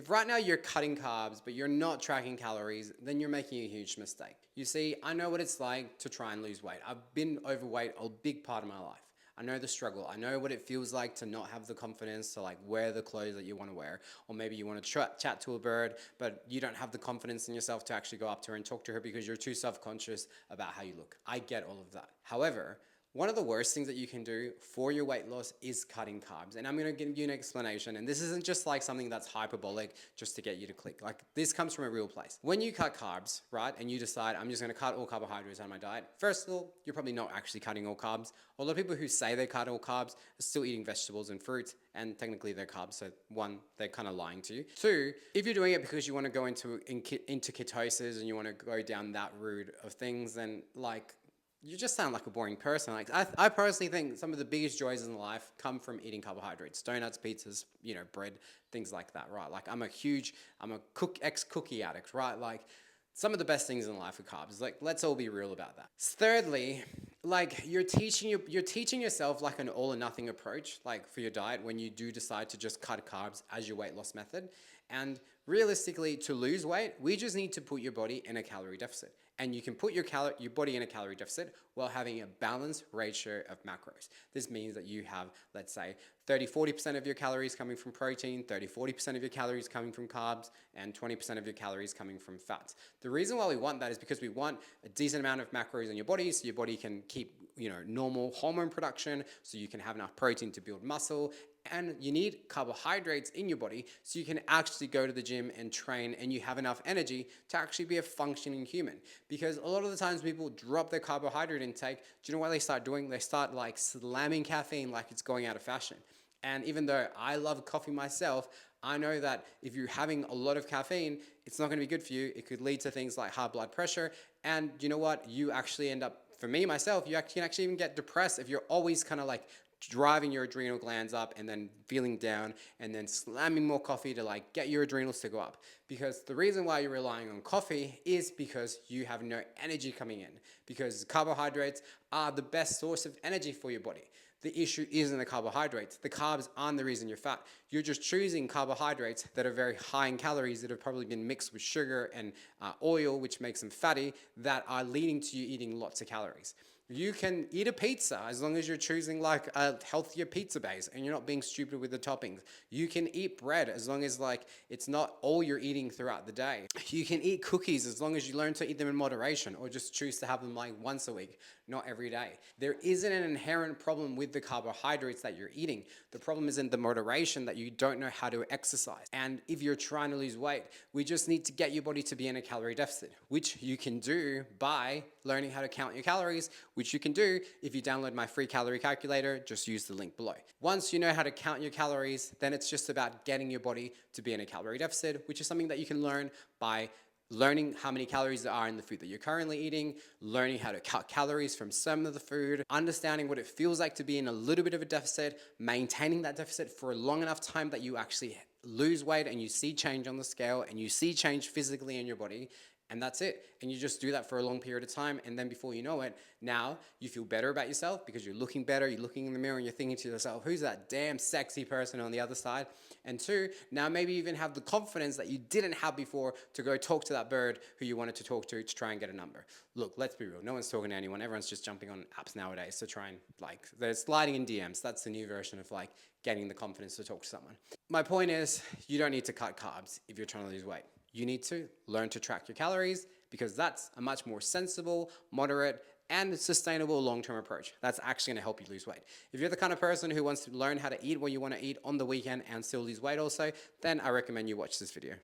If right now you're cutting carbs, but you're not tracking calories, then you're making a huge mistake. You see, I know what it's like to try and lose weight. I've been overweight a big part of my life. I know the struggle. I know what it feels like to not have the confidence to like wear the clothes that you want to wear. Or maybe you want to chat to a bird, but you don't have the confidence in yourself to actually go up to her and talk to her because you're too self-conscious about how you look. I get all of that. However, one of the worst things that you can do for your weight loss is cutting carbs. And I'm going to give you an explanation. And this isn't just like something that's hyperbolic just to get you to click. Like this comes from a real place. When you cut carbs, right, and you decide I'm just going to cut all carbohydrates out of my diet, first of all, you're probably not actually cutting all carbs. A lot of people who say they cut all carbs are still eating vegetables and fruits, and technically they're carbs. So one, they're kind of lying to you. Two, if you're doing it because you want to go into ketosis and you want to go down that route of things, then like, you just sound like a boring person. Like I personally think some of the biggest joys in life come from eating carbohydrates, donuts, pizzas, bread, things like that, right? Like I'm a ex-cookie addict, right? Like some of the best things in life are carbs. Like let's all be real about that. Thirdly, like you're teaching yourself like an all or nothing approach, like for your diet when you do decide to just cut carbs as your weight loss method. And realistically, to lose weight, we just need to put your body in a calorie deficit. And you can put your body in a calorie deficit while having a balanced ratio of macros. This means that you have, let's say, 30-40% of your calories coming from protein, 30-40% of your calories coming from carbs, and 20% of your calories coming from fats. The reason why we want that is because we want a decent amount of macros in your body so your body can keep normal hormone production, so you can have enough protein to build muscle, and you need carbohydrates in your body so you can actually go to the gym and train and you have enough energy to actually be a functioning human. Because a lot of the times people drop their carbohydrate intake. Do you know what they start doing? They start like slamming caffeine like it's going out of fashion. And even though I love coffee myself, I know that if you're having a lot of caffeine, it's not going to be good for you. It could lead to things like high blood pressure. And you know what? You actually end up, for me, myself, you can actually even get depressed if you're always kind of like driving your adrenal glands up and then feeling down and then slamming more coffee to like get your adrenals to go up. Because the reason why you're relying on coffee is because you have no energy coming in, because carbohydrates are the best source of energy for your body. The issue isn't the carbohydrates. The carbs aren't the reason you're fat. You're just choosing carbohydrates that are very high in calories that have probably been mixed with sugar and oil, which makes them fatty, that are leading to you eating lots of calories. You can eat a pizza as long as you're choosing like a healthier pizza base and you're not being stupid with the toppings. You can eat bread as long as like it's not all you're eating throughout the day. You can eat cookies as long as you learn to eat them in moderation or just choose to have them like once a week, not every day. There isn't an inherent problem with the carbohydrates that you're eating. The problem is in the moderation that you don't know how to exercise. And if you're trying to lose weight, we just need to get your body to be in a calorie deficit, which you can do by learning how to count your calories, which you can do if you download my free calorie calculator. Just use the link below. Once you know how to count your calories, then it's just about getting your body to be in a calorie deficit, which is something that you can learn by learning how many calories there are in the food that you're currently eating, learning how to cut calories from some of the food, understanding what it feels like to be in a little bit of a deficit, maintaining that deficit for a long enough time that you actually lose weight and you see change on the scale and you see change physically in your body. And that's it. And you just do that for a long period of time. And then before you know it, now you feel better about yourself because you're looking better, you're looking in the mirror and you're thinking to yourself, who's that damn sexy person on the other side? And two, now maybe even have the confidence that you didn't have before to go talk to that bird who you wanted to talk to try and get a number. Look, let's be real. No one's talking to anyone. Everyone's just jumping on apps nowadays to try and like, they're sliding in DMs. That's the new version of like getting the confidence to talk to someone. My point is, you don't need to cut carbs if you're trying to lose weight. You need to learn to track your calories because that's a much more sensible, moderate, and sustainable long-term approach. That's actually gonna help you lose weight. If you're the kind of person who wants to learn how to eat what you wanna eat on the weekend and still lose weight also, then I recommend you watch this video.